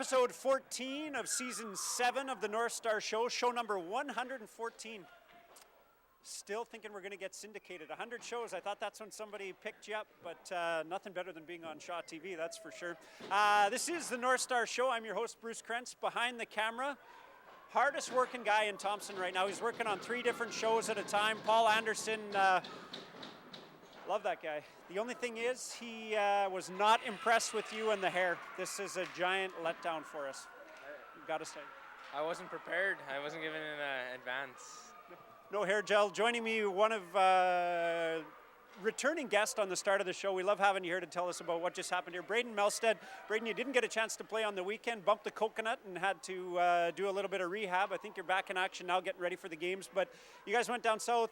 Episode 14 of Season 7 of the Northstars Show, show number 114. Still thinking we're going to get syndicated. 100 shows, I thought that's when somebody picked you up, but nothing better than being on Shaw TV, that's for sure. This is the Northstars Show. I'm your host, Bruce Krentz, behind the camera. Hardest working guy in Thompson right now. He's working on 3 different shows at a time. Paul Anderson, love that guy. The only thing is, he was not impressed with you and the hair. This is a giant letdown for us. Got to say. I wasn't prepared. I wasn't given an advance. No hair gel. Joining me, one of returning guest on the start of the show. We love having you here to tell us about what just happened here. Braden Melstead. Braden, you didn't get a chance to play on the weekend. Bumped the coconut and had to do a little bit of rehab. I think you're back in action now, getting ready for the games. But you guys went down south.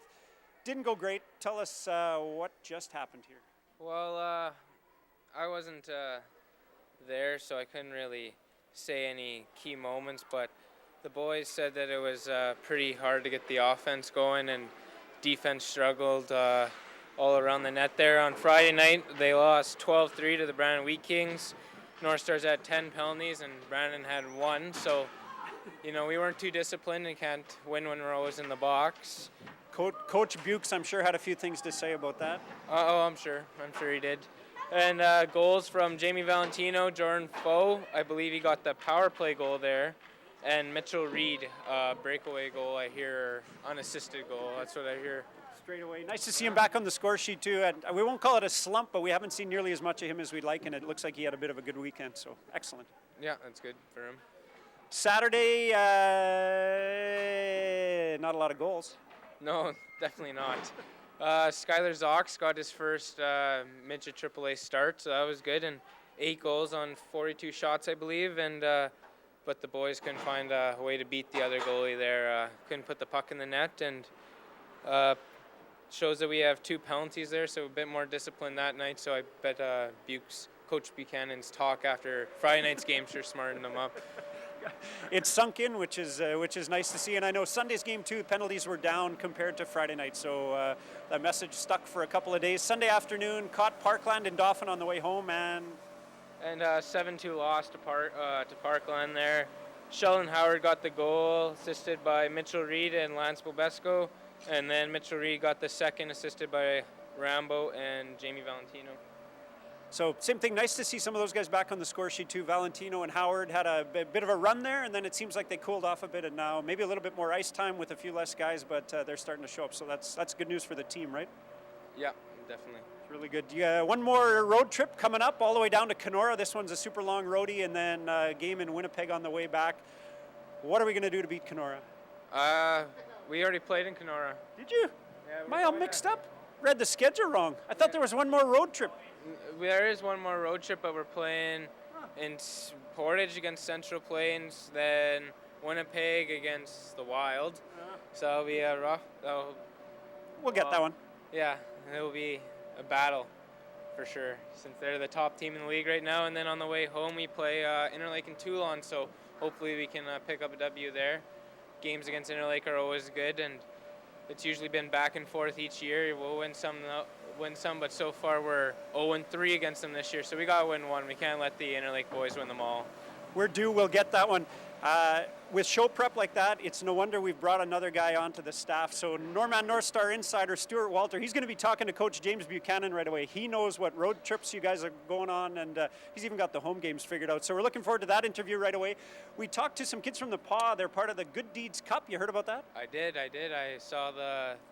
Didn't go great. Tell us what just happened here. Well, I wasn't there, so I couldn't really say any key moments, but the boys said that it was pretty hard to get the offense going, and defense struggled all around the net there. On Friday night, they lost 12-3 to the Brandon Wheat Kings. Northstars had 10 penalties, and Brandon had 1, so, you know, we weren't too disciplined and can't win when we're always in the box. Coach Bukes, I'm sure, had a few things to say about that. I'm sure he did. And goals from Jamie Valentino, Jordan Foe, I believe he got the power play goal there, and Mitchell Reed, breakaway goal, I hear, unassisted goal, that's what I hear. Straight away. Nice to see him back on the score sheet too. And we won't call it a slump, but we haven't seen nearly as much of him as we'd like, and it looks like he had a bit of a good weekend, so excellent. Yeah, that's good for him. Saturday, not a lot of goals. No, definitely not. Skylar Zox got his first midget AAA start, so that was good, and 8 goals on 42 shots, I believe, and but the boys couldn't find a way to beat the other goalie there. Couldn't put the puck in the net, and shows that we have 2 penalties there, so a bit more discipline that night, so I bet Coach Buchanan's talk after Friday night's game sure smartened them up. It's sunk in, which is nice to see. And I know Sunday's game too, penalties were down compared to Friday night, so that message stuck for a couple of days. Sunday afternoon, caught Parkland and Dauphin on the way home, and 7-2 loss to Parkland there. Sheldon Howard got the goal, assisted by Mitchell Reed and Lance Bobesco, and then Mitchell Reed got the second, assisted by Rambo and Jamie Valentino. So same thing, nice to see some of those guys back on the score sheet too. Valentino and Howard had a bit of a run there, and then it seems like they cooled off a bit, and now maybe a little bit more ice time with a few less guys, but they're starting to show up, so that's good news for the team, right? Yeah, definitely. It's really good. One more road trip coming up all the way down to Kenora. This one's a super long roadie, and then a game in Winnipeg on the way back. What are we going to do to beat Kenora? We already played in Kenora. Did you? Yeah. Am I all mixed up? Read the schedule wrong. I thought there was one more road trip. There is one more road trip, but we're playing in Portage against Central Plains, then Winnipeg against the Wild. So it'll be rough. We'll get that one. Yeah, it will be a battle for sure, since they're the top team in the league right now. And then on the way home, we play Interlake and Toulon, so hopefully we can pick up a W there. Games against Interlake are always good, and it's usually been back and forth each year. We'll win some, but so far we're 0-3 against them this year, so we got to win one. We can't let the Interlake boys win them all. We're due. We'll get that one. With show prep like that, it's no wonder we've brought another guy onto the staff. So Norman Northstar insider Stuart Walter, he's going to be talking to Coach James Buchanan right away. He knows what road trips you guys are going on, and he's even got the home games figured out. So we're looking forward to that interview right away. We talked to some kids from the PAW. They're part of the Good Deeds Cup. You heard about that? I did. I saw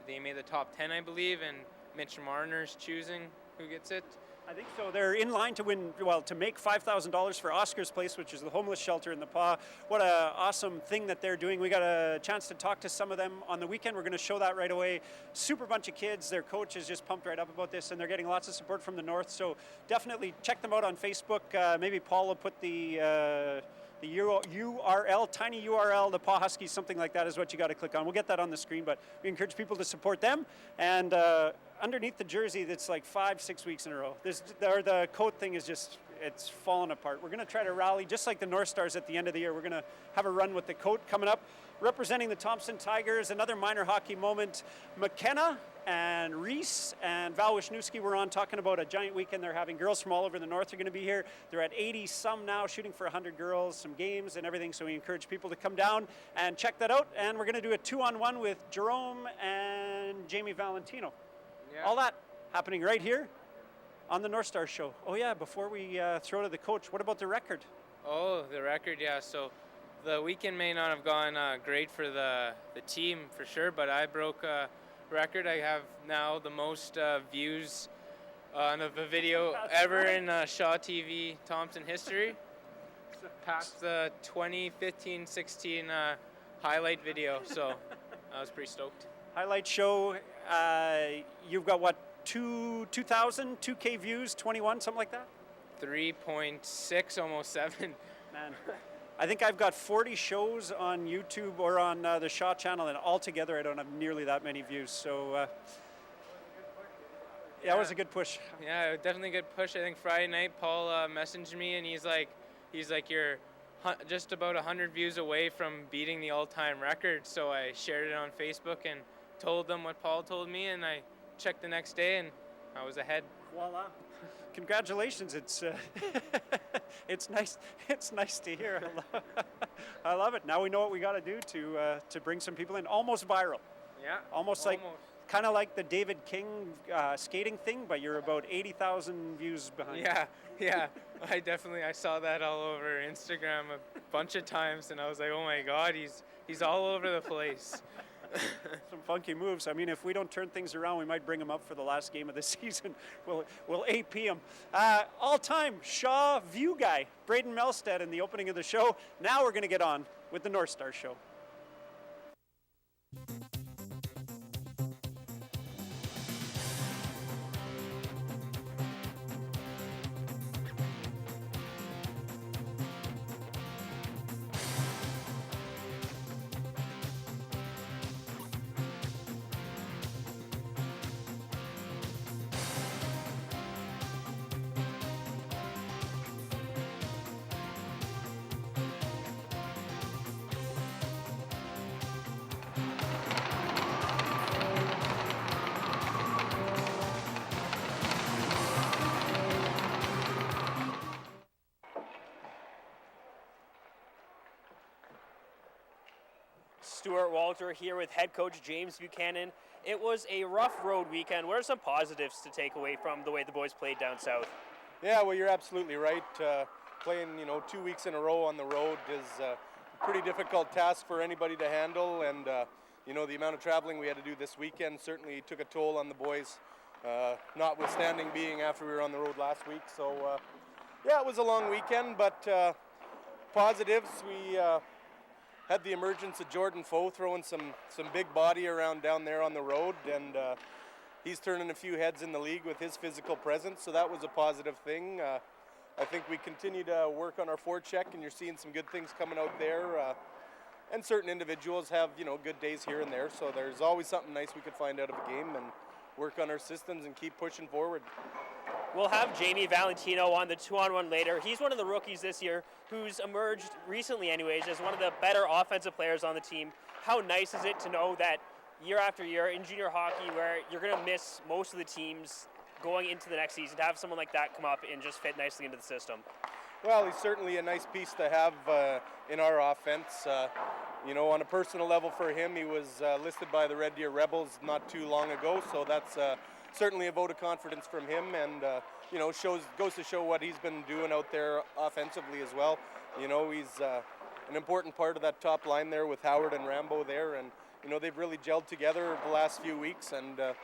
they made the top 10, I believe, and Mitch Marner's choosing who gets it. I think so. They're in line to make $5,000 for Oscar's Place, which is the homeless shelter in the PAW. What an awesome thing that they're doing. We got a chance to talk to some of them on the weekend. We're going to show that right away. Super bunch of kids. Their coach is just pumped right up about this, and they're getting lots of support from the North. So definitely check them out on Facebook. Maybe Paul will put the URL, tiny URL, the Paw Huskies, something like that is what you got to click on. We'll get that on the screen, but we encourage people to support them. And underneath the jersey, that's like 5-6 weeks in a row. The coat thing is just, it's falling apart. We're going to try to rally, just like the Northstars at the end of the year. We're going to have a run with the coat coming up. Representing the Thompson Tigers, another minor hockey moment. McKenna and Reese and Val Wisniewski were on talking about a giant weekend they're having. Girls from all over the north are going to be here. They're at 80 some now, shooting for 100 girls, some games and everything. So we encourage people to come down and check that out. And we're going to do a 2-on-1 with Jerome and Jamie Valentino. Yeah. All that happening right here on the Northstars Show. Oh yeah, before we throw to the coach, what about the record? Oh, the record, yeah. So the weekend may not have gone great for the team for sure, but I broke a record. I have now the most views on a video ever in Shaw TV Thompson history. Past the 2015-16 highlight video, so I was pretty stoked. Highlight show, you've got what, 2,000, 2K views, 21, something like that? 3.6, almost 7. Man, I think I've got 40 shows on YouTube or on the Shaw channel, and altogether I don't have nearly that many views. So, yeah, it was a good push. Yeah, definitely a good push. I think Friday night Paul messaged me, and he's like, you're just about 100 views away from beating the all-time record. So I shared it on Facebook and told them what Paul told me, and I checked the next day, and I was ahead. Voila. Congratulations. It's it's nice. It's nice to hear. I love it. Now we know what we got to do to bring some people in. Almost viral. Yeah. Almost. Like kind of like the David King skating thing, but you're about 80,000 views behind. Yeah. I saw that all over Instagram a bunch of times, and I was like, oh my God, he's all over the place. Some funky moves. I mean, if we don't turn things around, we might bring him up for the last game of the season. We'll AP him. All-time Shaw view guy, Braden Melstead, in the opening of the show. Now we're going to get on with the Northstars Show. Stuart Walter here with head coach James Buchanan. It was a rough road weekend. What are some positives to take away from the way the boys played down south? Yeah, well, you're absolutely right. Playing, 2 weeks in a row on the road is a pretty difficult task for anybody to handle, and the amount of traveling we had to do this weekend certainly took a toll on the boys, notwithstanding being after we were on the road last week. So, yeah, it was a long weekend, but positives, we had the emergence of Jordan Foe throwing some big body around down there on the road, and he's turning a few heads in the league with his physical presence, so that was a positive thing. I think we continue to work on our forecheck, and you're seeing some good things coming out there. And certain individuals have, good days here and there, so there's always something nice we could find out of a game and work on our systems and keep pushing forward. We'll have Jamie Valentino on the 2-on-1 later. He's one of the rookies this year who's emerged recently anyways as one of the better offensive players on the team. How nice is it to know that year after year in junior hockey where you're going to miss most of the teams going into the next season, to have someone like that come up and just fit nicely into the system? Well, he's certainly a nice piece to have in our offense. On a personal level for him, he was listed by the Red Deer Rebels not too long ago, so that's certainly a vote of confidence from him, and goes to show what he's been doing out there offensively as well. He's an important part of that top line there with Howard and Rambo there, and they've really gelled together the last few weeks, and the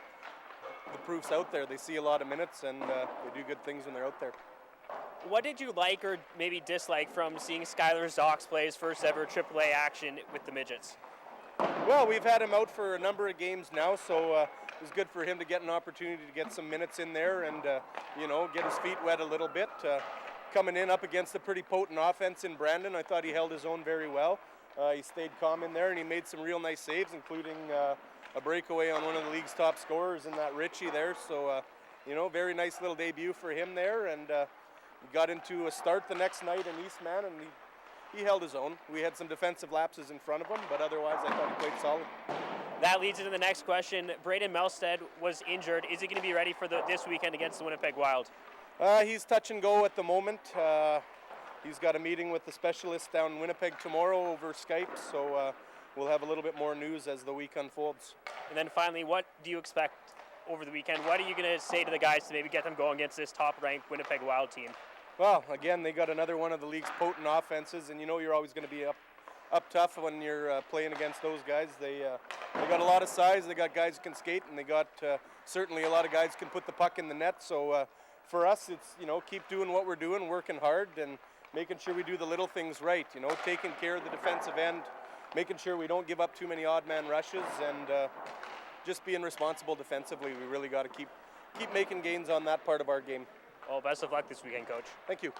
proof's out there. They see a lot of minutes, and they do good things when they're out there. What did you like or maybe dislike from seeing Skylar Zox play his first ever AAA action with the Midgets? Well, we've had him out for a number of games now, so it was good for him to get an opportunity to get some minutes in there and, get his feet wet a little bit. Coming in up against a pretty potent offense in Brandon, I thought he held his own very well. He stayed calm in there, and he made some real nice saves, including a breakaway on one of the league's top scorers in that Richie there. So, very nice little debut for him there, and he got into a start the next night in Eastman, and he he held his own. We had some defensive lapses in front of him, but otherwise I thought he played solid. That leads into the next question. Braden Melstead was injured. Is he going to be ready for this weekend against the Winnipeg Wild? He's touch and go at the moment. He's got a meeting with the specialist down in Winnipeg tomorrow over Skype, so we'll have a little bit more news as the week unfolds. And then finally, what do you expect over the weekend? What are you going to say to the guys to maybe get them going against this top-ranked Winnipeg Wild team? Well, again, they got another one of the league's potent offenses, and you know you're always going to be up tough when you're playing against those guys. They got a lot of size. They got guys who can skate, and they got certainly a lot of guys who can put the puck in the net. So for us, it's keep doing what we're doing, working hard, and making sure we do the little things right. Taking care of the defensive end, making sure we don't give up too many odd man rushes, and just being responsible defensively. We really got to keep making gains on that part of our game. Well, best of luck this weekend, Coach. Thank you.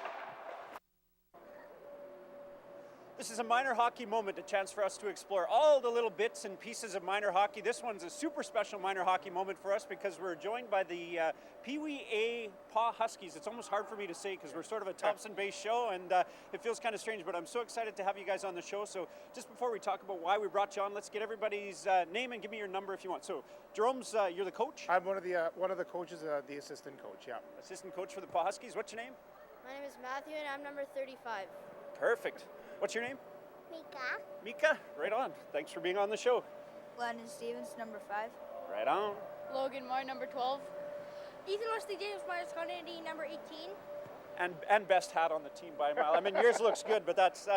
This is a minor hockey moment, a chance for us to explore all the little bits and pieces of minor hockey. This one's a super special minor hockey moment for us because we're joined by the Pee Wee A Paw Huskies. It's almost hard for me to say because we're sort of a Thompson-based show, and it feels kind of strange, but I'm so excited to have you guys on the show. So just before we talk about why we brought you on, let's get everybody's name and give me your number if you want. So Jerome's, you're the coach? I'm one of the coaches, the assistant coach, yeah. Assistant coach for the Paw Huskies. What's your name? My name is Matthew, and I'm number 35. Perfect. What's your name? Mika. Mika, right on. Thanks for being on the show. Landon Stevens, number 5. Right on. Logan Moore, number 12. Ethan Wesley James Myers Kennedy, number 18. And best hat on the team by a mile. I mean, yours looks good, but that's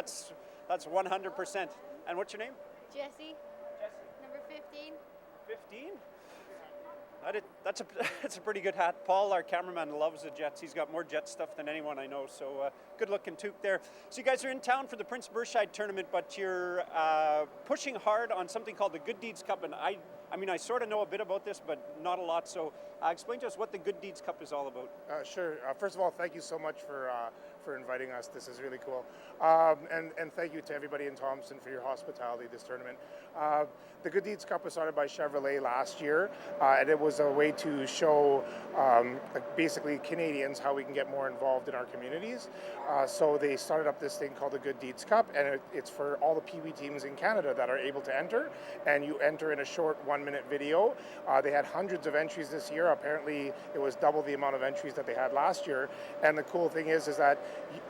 100%. And what's your name? Jesse, number 15. 15? That's a pretty good hat. Paul, our cameraman, loves the Jets. He's got more Jet stuff than anyone I know, so good looking toque there. So you guys are in town for the Prince Bershide tournament, but you're pushing hard on something called the Good Deeds Cup, and I mean, I sort of know a bit about this, but not a lot, so explain to us what the Good Deeds Cup is all about. Sure. First of all, thank you so much for inviting us. This is really cool. And thank you to everybody in Thompson for your hospitality this tournament. The Good Deeds Cup was started by Chevrolet last year, and it was a way to show basically Canadians how we can get more involved in our communities. So they started up this thing called the Good Deeds Cup, and it's for all the Pee Wee teams in Canada that are able to enter, and you enter in a short 1-minute video. They had hundreds of entries this year. Apparently, it was double the amount of entries that they had last year. And the cool thing is that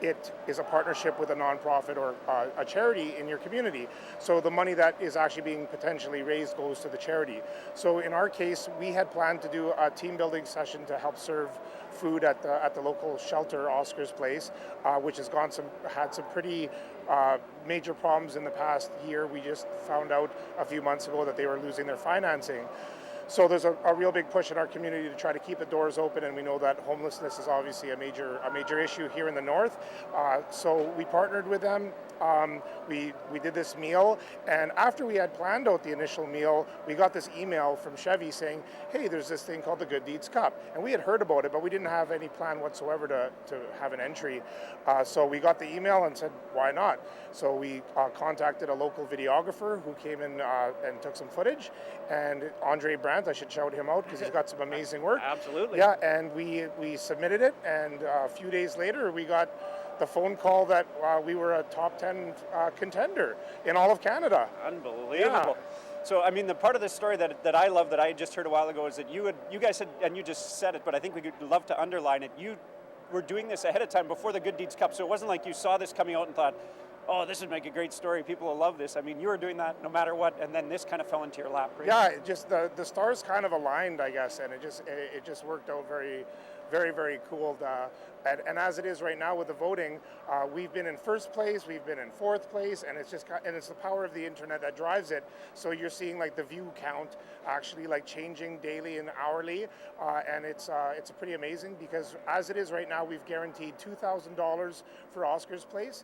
it is a partnership with a nonprofit or a charity in your community. So the money that is actually being potentially raised goes to the charity. So in our case, we had planned to do a team building session to help serve food at the local shelter, Oscar's Place, which has had some pretty major problems in the past year. We just found out a few months ago that they were losing their financing. So there's a real big push in our community to try to keep the doors open, and we know that homelessness is obviously a major issue here in the north. So we partnered with them. We did this meal, and after we had planned out the initial meal, we got this email from Chevy saying, hey, there's this thing called the Good Deeds Cup. And we had heard about it, but we didn't have any plan whatsoever to have an entry. So we got the email and said, why not? So we contacted a local videographer who came in and took some footage, and Andre Brandt, I should shout him out because he's got some amazing work. Absolutely. Yeah, and we submitted it, and a few days later we got the phone call that we were a top 10 contender in all of Canada. Unbelievable. Yeah. So, I mean, the part of the story that I love that I just heard a while ago is that you guys said, and you just said it, but I think we could love to underline it. You were doing this ahead of time before the Good Deeds Cup, so it wasn't like you saw this coming out and thought, oh, this would make a great story. People will love this. I mean, you were doing that no matter what, and then this kind of fell into your lap, right? Yeah, just the stars kind of aligned, I guess, and it just worked out very, very, very cool. And as it is right now with the voting, we've been in first place, we've been in fourth place, and it's the power of the internet that drives it. So you're seeing like the view count actually like changing daily and hourly, and it's pretty amazing because as it is right now, we've guaranteed $2,000 for Oscar's Place,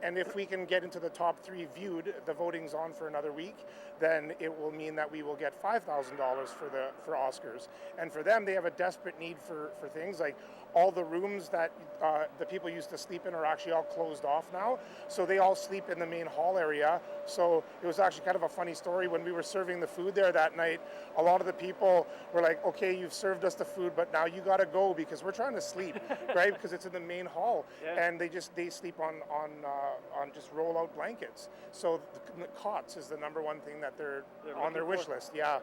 and if we can get into the top 3 viewed, the voting's on for another week, then it will mean that we will get $5,000 for Oscars. And for them, they have a desperate need for things like all the rooms that the people used to sleep in are actually all closed off now. So they all sleep in the main hall area. So it was actually kind of a funny story. When we were serving the food there that night, a lot of the people were like, okay, you've served us the food, but now you got to go because we're trying to sleep, right? Because it's in the main hall. Yeah. And they sleep on just roll out blankets. So the cots is the number one thing that they're on their wish list. Yeah.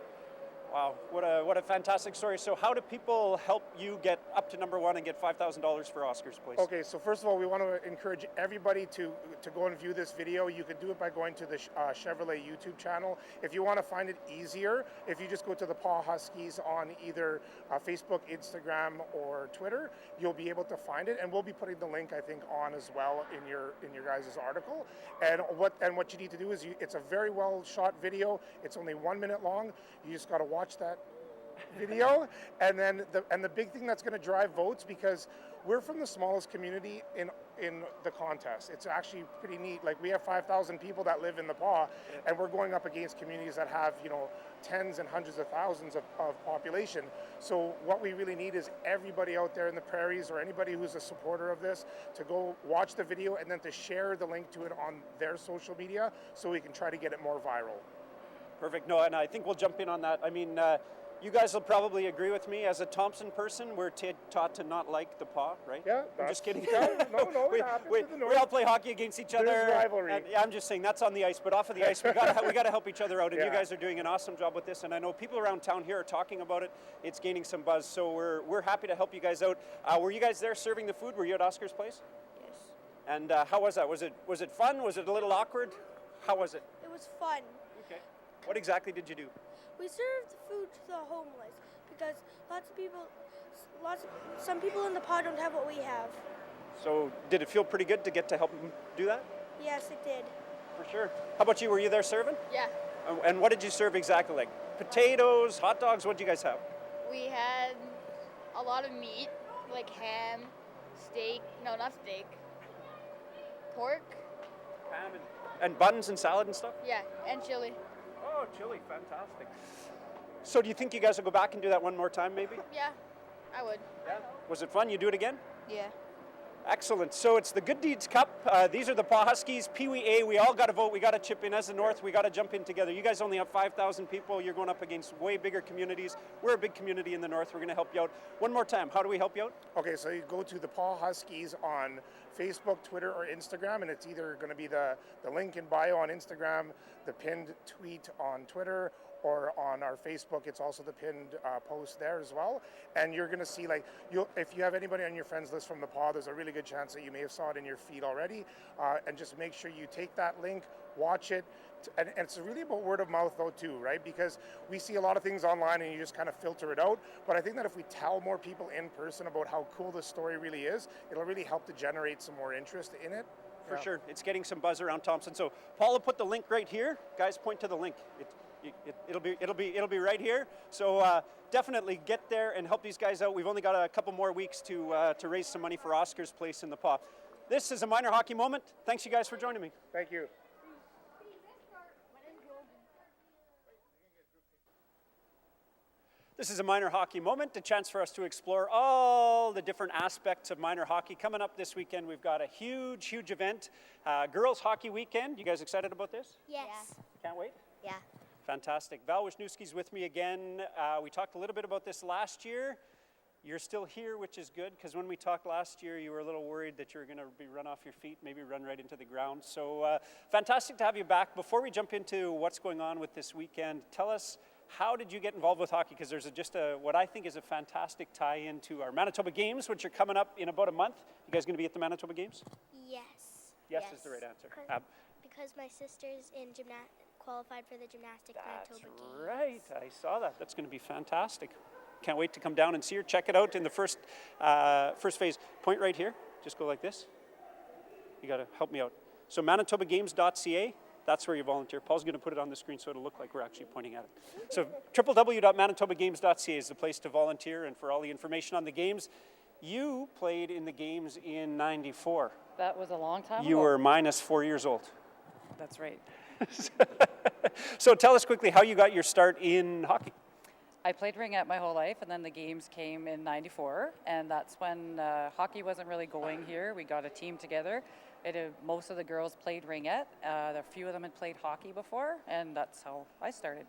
Wow, what a fantastic story. So how do people help you get up to number one and get $5,000 for Oscar's place? Okay, so first of all, we want to encourage everybody to go and view this video. You can do it by going to the Chevrolet YouTube channel. If you want to find it easier, if you just go to the Paw Huskies on either Facebook, Instagram, or Twitter, you'll be able to find it. And we'll be putting the link, I think, on as well in your guys' article. And what you need to do is it's a very well shot video. It's only 1 minute long. You just got to watch that video, and then the big thing that's going to drive votes, because we're from the smallest community in the contest. It's actually pretty neat. Like, we have 5,000 people that live in the Paw, and we're going up against communities that have tens and hundreds of thousands of population. So what we really need is everybody out there in the prairies, or anybody who's a supporter of this, to go watch the video and then to share the link to it on their social media so we can try to get it more viral. Perfect. No, and I think we'll jump in on that. I mean, you guys will probably agree with me. As a Thompson person, we're taught to not like the Paw, right? Yeah. I'm just kidding. No, we, it happens we, in the we North. all play hockey against each other. There's rivalry. And, yeah, I'm just saying that's on the ice, but off of the ice, we gotta help each other out. And Yeah. you guys are doing an awesome job with this. And I know people around town here are talking about it. It's gaining some buzz. So we're happy to help you guys out. Were you guys there serving the food? Were you at Oscar's place? Yes. And how was that? Was it fun? Was it a little awkward? How was it? It was fun. Okay. What exactly did you do? We served food to the homeless because some people in the pod don't have what we have. So did it feel pretty good to get to help them do that? Yes, it did. For sure. How about you? Were you there serving? Yeah. And what did you serve exactly? Like potatoes, hot dogs? What did you guys have? We had a lot of meat, like ham, steak. No, not steak. Pork. Ham and buns and salad and stuff? Yeah, and chili. Oh, chili. Fantastic. So do you think you guys will go back and do that one more time maybe? Yeah, I would. Yeah. Was it fun? You do it again? Yeah. Excellent. So it's the Good Deeds Cup. These are the Paw Huskies, Pee Wee A. We all got to vote. We got to chip in. As the North, we got to jump in together. You guys only have 5,000 people. You're going up against way bigger communities. We're a big community in the North. We're going to help you out. One more time. How do we help you out? Okay, so you go to the Paw Huskies on Facebook, Twitter, or Instagram, and it's either going to be the link in bio on Instagram, the pinned tweet on Twitter, or on our Facebook. It's also the pinned post there as well. And you're going to see, like, if you have anybody on your friends list from the Paw, there's a really good chance that you may have saw it in your feed already. And just make sure you take that link, watch it. And it's really about word of mouth though too, right? Because we see a lot of things online and you just kind of filter it out. But I think that if we tell more people in person about how cool this story really is, it'll really help to generate some more interest in it. For sure. It's getting some buzz around Thompson. So Paul will put the link right here. Guys, point to the link. It'll be right here. So definitely get there and help these guys out. We've only got a couple more weeks to raise some money for Oscar's place in the Paw. This is a minor hockey moment. Thanks you guys for joining me. Thank you. This is a minor hockey moment, a chance for us to explore all the different aspects of minor hockey. Coming up this weekend, we've got a huge event, Girls Hockey Weekend. You guys excited about this? Yes. Can't wait? Yeah. Fantastic. Val Wisniewski's with me again. We talked a little bit about this last year. You're still here, which is good, because when we talked last year, you were a little worried that you were going to be run off your feet, maybe run right into the ground. So fantastic to have you back. Before we jump into what's going on with this weekend, tell us, how did you get involved with hockey? Because there's what I think is a fantastic tie-in to our Manitoba Games, which are coming up in about a month. You guys going to be at the Manitoba Games? Yes. Yes is the right answer. Because my sister's in qualified for the gymnastic Manitoba Games. That's right. I saw that. That's going to be fantastic. Can't wait to come down and see her. Check it out in the first phase. Point right here. Just go like this. You got to help me out. So manitobagames.ca. That's where you volunteer. Paul's going to put it on the screen so it'll look like we're actually pointing at it. So www.manitobagames.ca is the place to volunteer and for all the information on the games. You played in the games in '94. That was a long time ago. You were minus 4 years old. That's right. So tell us quickly how you got your start in hockey. I played ringette my whole life, and then the games came in '94, and that's when hockey wasn't really going here. We got a team together. Most of the girls played ringette. A few of them had played hockey before, and that's how I started.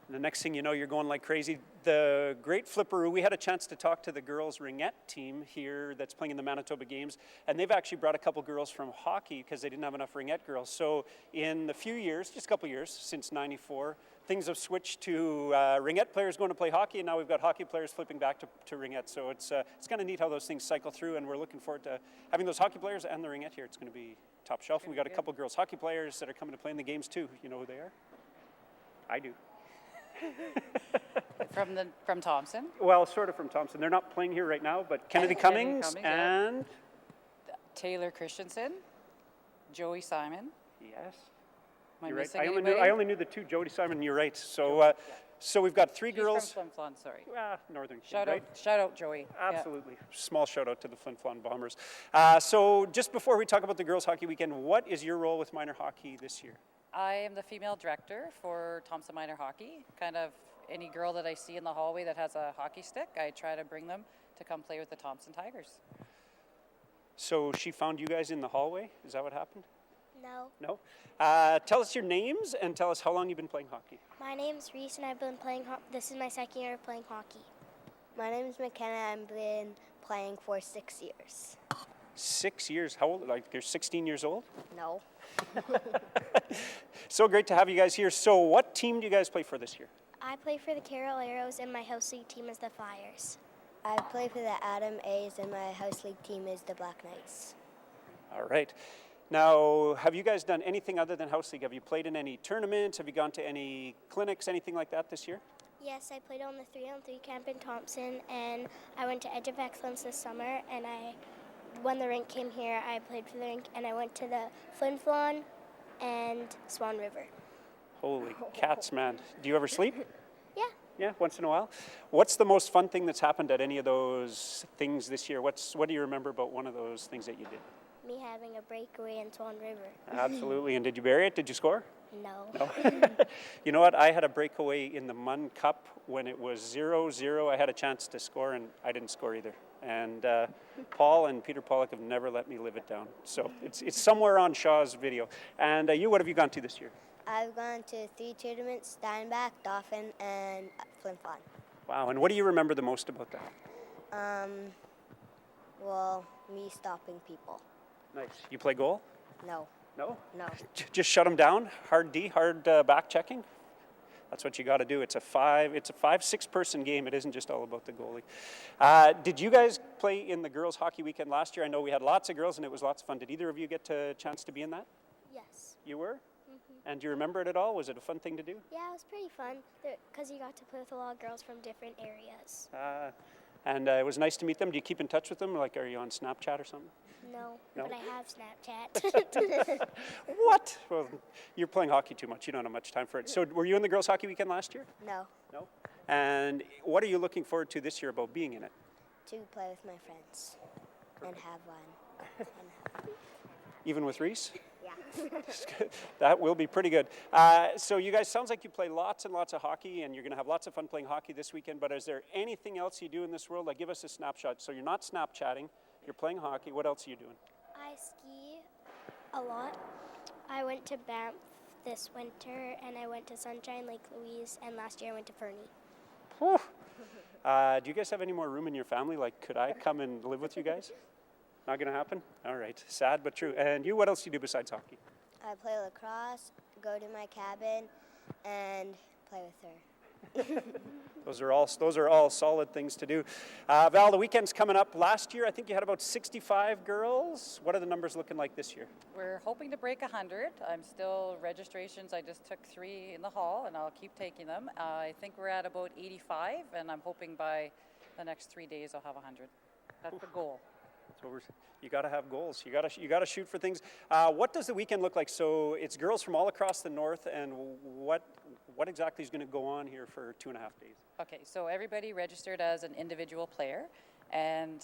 The next thing you know, you're going like crazy. The great Flipperoo, we had a chance to talk to the girls' ringette team here that's playing in the Manitoba Games, and they've actually brought a couple girls from hockey because they didn't have enough ringette girls. So in the few years, just a couple years, since '94, things have switched to ringette players going to play hockey, and now we've got hockey players flipping back to ringette. So it's kind of neat how those things cycle through, and we're looking forward to having those hockey players and the ringette here. It's going to be top shelf. And we got a couple girls hockey players that are coming to play in the games too. You know who they are? I do. From Thompson? Well, sort of from Thompson. They're not playing here right now, but Kennedy Cummings and Taylor Christensen, Joey Simon. Yes. Am I You're right. missing I anybody? only knew the two, Jody Simon. You're right. So, so we've got three She's girls. from Flin Flon, sorry. Northern. Shout right? out, Joey. Absolutely. Yeah. Small shout out to the Flin Flon Bombers. So, just before we talk about the girls' hockey weekend, what is your role with minor hockey this year? I am the female director for Thompson Minor Hockey. Kind of any girl that I see in the hallway that has a hockey stick, I try to bring them to come play with the Thompson Tigers. So she found you guys in the hallway? Is that what happened? No. No? Tell us your names and tell us how long you've been playing hockey. My name's Reese, and I've been playing this is my second year of playing hockey. My name's McKenna. I've been playing for 6 years. 6 years? How old? Like you're 16 years old? No. So great to have you guys here. So what team do you guys play for this year? I play for the Carroll Arrows, and my house league team is the Flyers. I play for the Adam A's, and my house league team is the Black Knights. All right. Now, have you guys done anything other than house league? Have you played in any tournaments? Have you gone to any clinics, anything like that this year? Yes, I played on the 3-on-3 camp in Thompson, and I went to Edge of Excellence this summer, and when the rink came here, I played for the rink, and I went to the Flin Flon and Swan River. Holy cats, man. Do you ever sleep? Yeah. Yeah, once in a while. What's the most fun thing that's happened at any of those things this year? What do you remember about one of those things that you did? Me having a breakaway in Swan River. Absolutely. And did you bury it? Did you score? No. You know what? I had a breakaway in the Munn Cup when it was 0-0. I had a chance to score, and I didn't score either. And Paul and Peter Pollock have never let me live it down. So it's somewhere on Shaw's video. And what have you gone to this year? I've gone to 3 tournaments, Steinbach, Dauphin, and Flin Flon. Wow. And what do you remember the most about that? Well, me stopping people. Nice. You play goal? No. No? No. Just shut them down? Hard D, hard back checking? That's what you got to do. It's a 5-6 person game. It isn't just all about the goalie. Did you guys play in the girls' hockey weekend last year? I know we had lots of girls and it was lots of fun. Did either of you get a chance to be in that? Yes. You were? Mm-hmm. And do you remember it at all? Was it a fun thing to do? Yeah, it was pretty fun because you got to play with a lot of girls from different areas. And it was nice to meet them. Do you keep in touch with them? Like, are you on Snapchat or something? No, No? but I have Snapchat. What? Well, you're playing hockey too much. You don't have much time for it. So were you in the girls' hockey weekend last year? No. No? And what are you looking forward to this year about being in it? To play with my friends and have fun. Even with Reese? Yeah. That will be pretty good. So you guys, sounds like you play lots and lots of hockey, and you're going to have lots of fun playing hockey this weekend, but is there anything else you do in this world? Like, give us a snapshot. So you're not Snapchatting, you're playing hockey. What else are you doing? I ski a lot. I went to Banff this winter, and I went to Sunshine Lake Louise, and last year I went to Fernie. Whew. Do you guys have any more room in your family? Like, could I come and live with you guys? Not going to happen? All right. Sad but true. And you, what else do you do besides hockey? I play lacrosse, go to my cabin, and play with her. Those are all solid things to do. Val, the weekend's coming up. Last year, I think you had about 65 girls. What are the numbers looking like this year? We're hoping to break 100. I'm still registrations. I just took 3 in the hall, and I'll keep taking them. I think we're at about 85, and I'm hoping by the next 3 days I'll have 100. That's the goal. So you got to have goals. You got to shoot for things. What does the weekend look like? So it's girls from all across the north, and what exactly is going to go on here for 2.5 days? Okay, so everybody registered as an individual player, and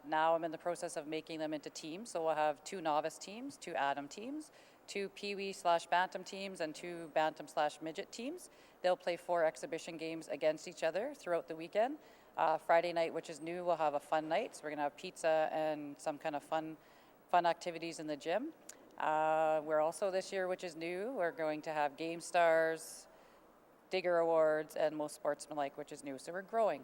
now I'm in the process of making them into teams. So we'll have 2 novice teams, 2 Adam teams, 2 Pee-wee/Bantam teams, and 2 Bantam/Midget teams. They'll play 4 exhibition games against each other throughout the weekend. Friday night, which is new, we'll have a fun night. So we're going to have pizza and some kind of fun activities in the gym. We're also this year, which is new, we're going to have Game Stars, Digger Awards, and Most Sportsmanlike, which is new. So we're growing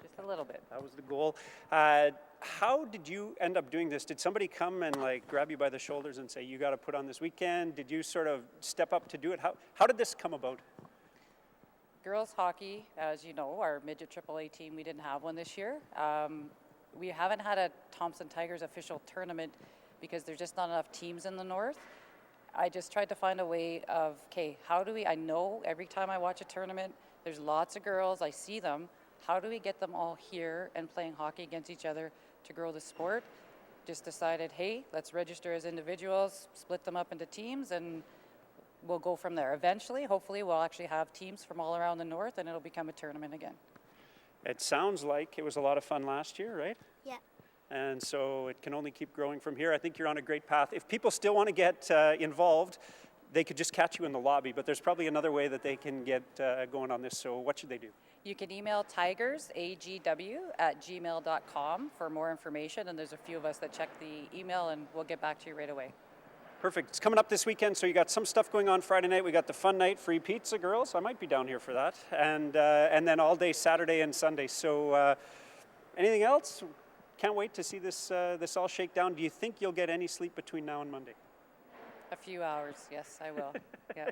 just a little bit. That was the goal. How did you end up doing this? Did somebody come and like grab you by the shoulders and say, you got to put on this weekend? Did you sort of step up to do it? How did this come about? Girls hockey, as you know, our midget AAA team, we didn't have one this year. We haven't had a Thompson Tigers official tournament because there's just not enough teams in the north. I just tried to find a way of, okay, how do we, I know every time I watch a tournament, there's lots of girls, I see them. How do we get them all here and playing hockey against each other to grow the sport? Just decided, hey, let's register as individuals, split them up into teams, and we'll go from there. Eventually, hopefully, we'll actually have teams from all around the north, and it'll become a tournament again. It sounds like it was a lot of fun last year, right? Yeah. And so it can only keep growing from here. I think you're on a great path. If people still want to get involved, they could just catch you in the lobby, but there's probably another way that they can get going on this. So what should they do? You can email tigersagw@gmail.com for more information, and there's a few of us that check the email, and we'll get back to you right away. Perfect. It's coming up this weekend, so you got some stuff going on Friday night. We got the fun night, free pizza, girls. I might be down here for that. And then all day Saturday and Sunday. So anything else? Can't wait to see this all shake down. Do you think you'll get any sleep between now and Monday? A few hours, yes, I will. Yeah.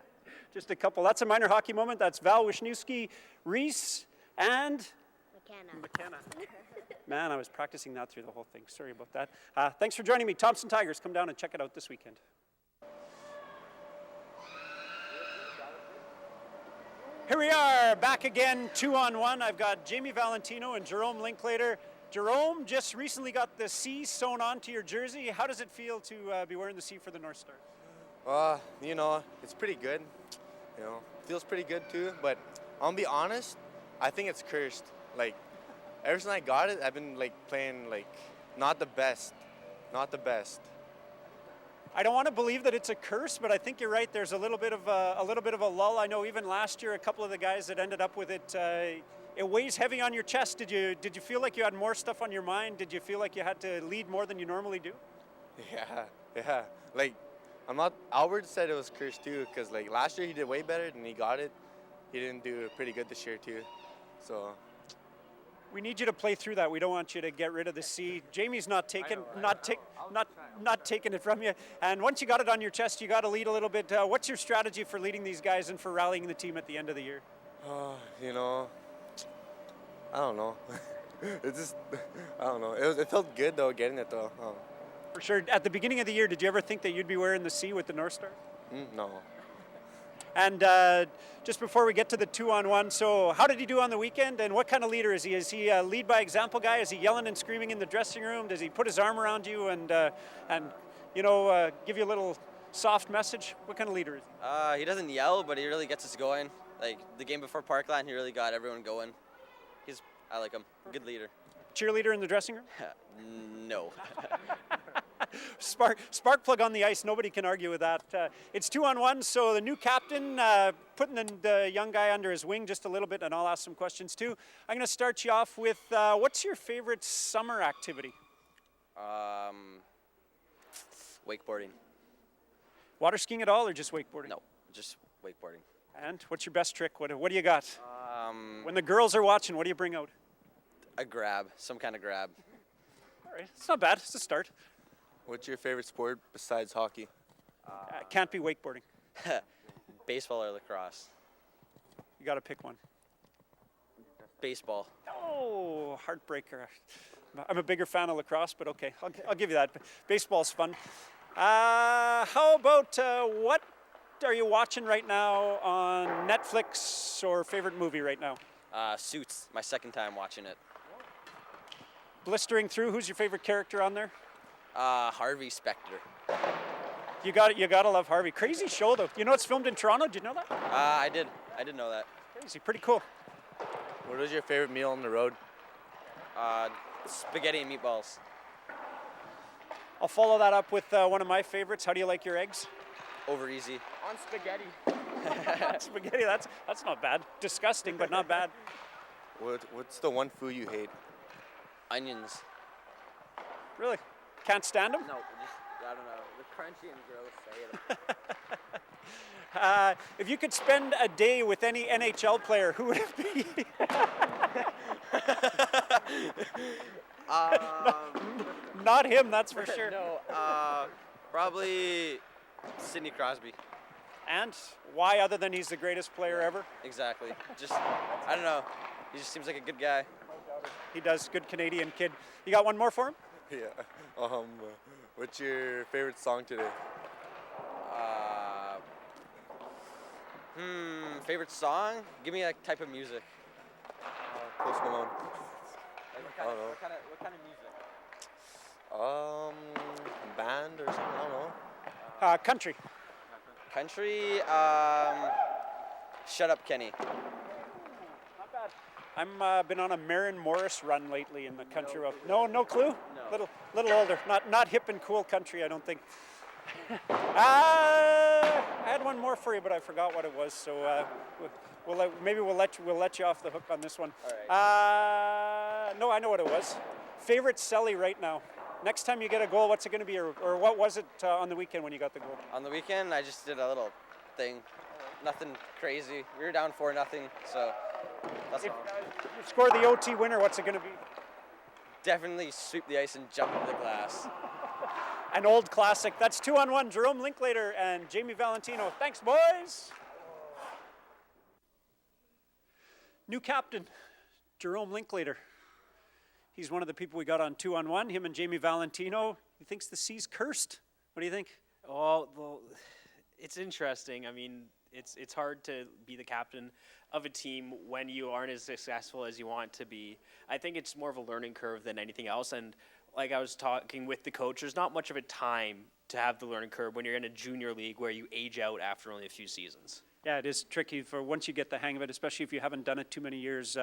Just a couple. That's a minor hockey moment. That's Val Wisniewski, Reese, and McKenna. Man, I was practicing that through the whole thing. Sorry about that. Thanks for joining me. Thompson Tigers, come down and check it out this weekend. Here we are, back again, 2-on-1. I've got Jamie Valentino and Jerome Linklater. Jerome just recently got the C sewn onto your jersey. How does it feel to be wearing the C for the Northstars? You know, it's pretty good. You know, feels pretty good too. But I'll be honest, I think it's cursed. Like, ever since I got it, I've been like playing like not the best. I don't want to believe that it's a curse, but I think you're right. There's a little bit of a lull. I know even last year, a couple of the guys that ended up with it, it weighs heavy on your chest. Did you feel like you had more stuff on your mind? Did you feel like you had to lead more than you normally do? Yeah. Like, Albert said it was cursed too, because like last year he did way better than he got it. He didn't do pretty good this year too. So we need you to play through that. We don't want you to get rid of the C. Jamie's not taking it from you. And once you got it on your chest, you got to lead a little bit. What's your strategy for leading these guys and for rallying the team at the end of the year? You know, I don't know. I don't know. It felt good though, getting it though. For sure. At the beginning of the year, did you ever think that you'd be wearing the C with the Northstars? No. And just before we get to the 2-on-1, so how did he do on the weekend, and what kind of leader is he? Is he a lead by example guy? Is he yelling and screaming in the dressing room? Does he put his arm around you and give you a little soft message? What kind of leader is he? He doesn't yell, but he really gets us going. Like the game before Parkland, he really got everyone going. I like him. Good leader. Cheerleader in the dressing room? No. Spark plug on the ice. Nobody can argue with that. It's 2-on-1, so the new captain putting the young guy under his wing just a little bit, and I'll ask some questions too. I'm going to start you off with what's your favorite summer activity? Wakeboarding. Water skiing at all, or just wakeboarding? No, just wakeboarding. And what's your best trick? What do you got? When the girls are watching, what do you bring out? A grab, some kind of grab. All right, it's not bad. It's a start. What's your favorite sport besides hockey? Can't be wakeboarding. Baseball or lacrosse? You got to pick one. Baseball. Oh, heartbreaker. I'm a bigger fan of lacrosse, but okay, I'll give you that. Baseball's fun. How about what are you watching right now on Netflix, or favorite movie right now? Suits, my second time watching it. Blistering through, who's your favorite character on there? Harvey Specter. You gotta love Harvey. Crazy show though. You know it's filmed in Toronto, did you know that? I did know that. Crazy, pretty cool. What was your favorite meal on the road? Spaghetti and meatballs. I'll follow that up with one of my favorites. How do you like your eggs? Over easy. On spaghetti. Spaghetti, that's not bad. Disgusting, but not bad. What's the one food you hate? Onions. Really? Can't stand them? No, just, I don't know. The crunchy and gross. I hate 'em. If you could spend a day with any NHL player, who would it be? Not him, that's for sure. No, probably Sidney Crosby. And why, other than he's the greatest player ever? Exactly. Just, I don't know. He just seems like a good guy. He does. Good Canadian kid. You got one more for him? Yeah. What's your favorite song today? Favorite song? Give me a type of music. Post Malone. Like what kind of music? Band or something. I don't know. Country. Country. Shut Up, Kenny. Not bad. I'm been on a Maren Morris run lately in the country road. No clue. No. Little older. Not hip and cool country, I don't think. I had one more for you, but I forgot what it was. So maybe we'll let you off the hook on this one. All right. No, I know what it was. Favorite celly right now. Next time you get a goal, what's it going to be, or what was it on the weekend when you got the goal? On the weekend, I just did a little thing. Nothing crazy. We were down 4-0, so that's all. If you score the OT winner, what's it going to be? Definitely sweep the ice and jump into the glass. An old classic. That's 2-on-1. Jerome Linklater and Jamie Valentino. Thanks, boys. New captain, Jerome Linklater. He's one of the people we got on 2-on-1. Him and Jamie Valentino. He thinks the C's cursed. What do you think? Oh, well, it's interesting. I mean, it's hard to be the captain of a team when you aren't as successful as you want to be. I think it's more of a learning curve than anything else. And like I was talking with the coach, there's not much of a time to have the learning curve when you're in a junior league where you age out after only a few seasons. Yeah, it is tricky for once you get the hang of it, especially if you haven't done it too many years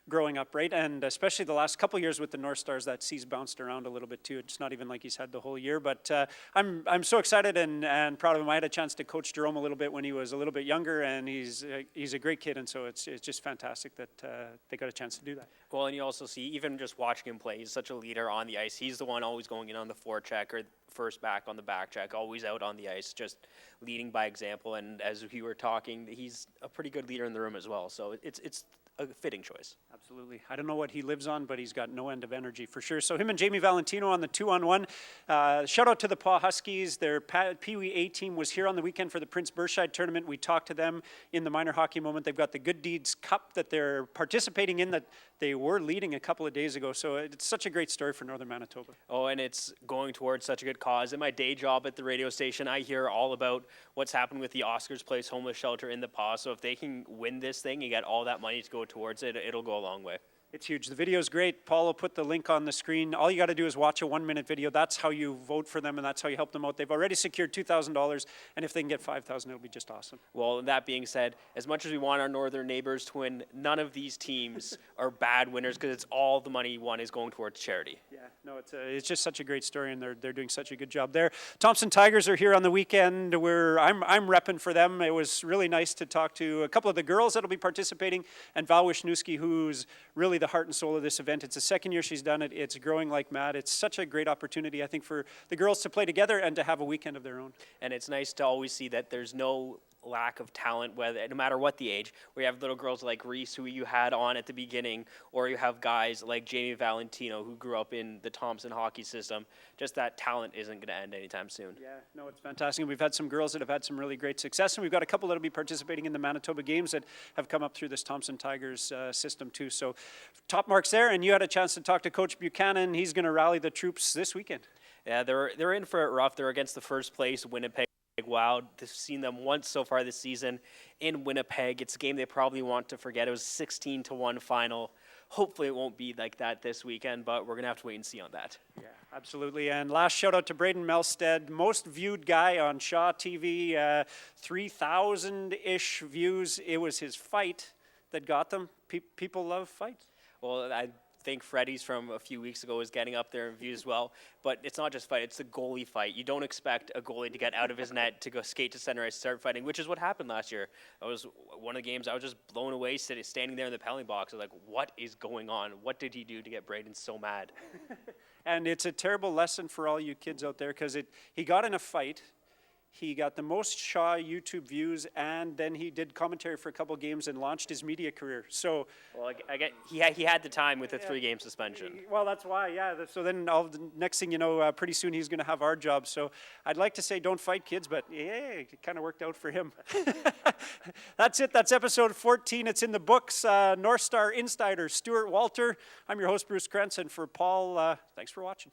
growing up, right? And especially the last couple years with the Northstars, that C's bounced around a little bit too. It's not even like he's had the whole year, but I'm so excited and proud of him. I had a chance to coach Jerome a little bit when he was a little bit younger, and he's a great kid, and so it's just fantastic that they got a chance to do that. Well, and you also see, even just watching him play, he's such a leader on the ice. He's the one always going in on the forecheck or first back on the back check, always out on the ice, just leading by example. And as we were talking, he's a pretty good leader in the room as well. So it's a fitting choice. Absolutely. I don't know what he lives on, but he's got no end of energy for sure. So him and Jamie Valentino on the 2-on-1. Shout out to the Paw Huskies. Their Pee Wee A team was here on the weekend for the Prince Bershide tournament. We talked to them in the minor hockey moment. They've got the Good Deeds Cup that they're participating in that they were leading a couple of days ago. So it's such a great story for Northern Manitoba. Oh, and it's going towards such a good cause. In my day job at the radio station, I hear all about what's happened with the Oscars Place homeless shelter in the Paw. So if they can win this thing and get all that money to go towards it, it'll go a long way. It's huge. The video is great. Paul will put the link on the screen. All you got to do is watch a 1-minute video. That's how you vote for them, and that's how you help them out. They've already secured $2,000, and if they can get $5,000, it'll be just awesome. Well, that being said, as much as we want our northern neighbors to win, none of these teams are bad winners because it's all the money won is going towards charity. Yeah, no, it's just such a great story, and they're doing such a good job there. Thompson Tigers are here on the weekend. I'm repping for them. It was really nice to talk to a couple of the girls that'll be participating, and Val Wisniewski, who's really the heart and soul of this event. It's the second year she's done it. It's growing like mad. It's such a great opportunity, I think, for the girls to play together and to have a weekend of their own. And it's nice to always see that there's no lack of talent, whether no matter what the age. We have little girls like Reese, who you had on at the beginning, or you have guys like Jamie Valentino, who grew up in the Thompson hockey system. Just that talent isn't going to end anytime soon. Yeah, no, it's fantastic. We've had some girls that have had some really great success, and we've got a couple that will be participating in the Manitoba Games that have come up through this Thompson Tigers system too. So top marks there, and you had a chance to talk to Coach Buchanan. He's going to rally the troops this weekend. Yeah, they're in for it rough. They're against the first place Winnipeg Wild. They've seen them once so far this season in Winnipeg. It's a game they probably want to forget. It was 16-1 final. Hopefully it won't be like that this weekend, but we're going to have to wait and see on that. Yeah, absolutely. And last shout out to Braden Melstead, most viewed guy on Shaw TV, 3,000-ish views. It was his fight that got them. People love fights. Well, I think Freddie's from a few weeks ago is getting up there in views as well. But it's not just fight; it's the goalie fight. You don't expect a goalie to get out of his net to go skate to center ice, start fighting, which is what happened last year. That was one of the games I was just blown away, standing there in the penalty box. I was like, what is going on? What did he do to get Braden so mad? And it's a terrible lesson for all you kids out there because he got in a fight. He got the most Shaw YouTube views, and then he did commentary for a couple games and launched his media career. So, well, he had the time with a 3-game suspension. Well, that's why, yeah. So then, the next thing you know, pretty soon he's going to have our job. So I'd like to say don't fight kids, but yeah, it kind of worked out for him. That's it. That's episode 14. It's in the books. North Star Insider Stuart Walter. I'm your host, Bruce Krentz, and for Paul, thanks for watching.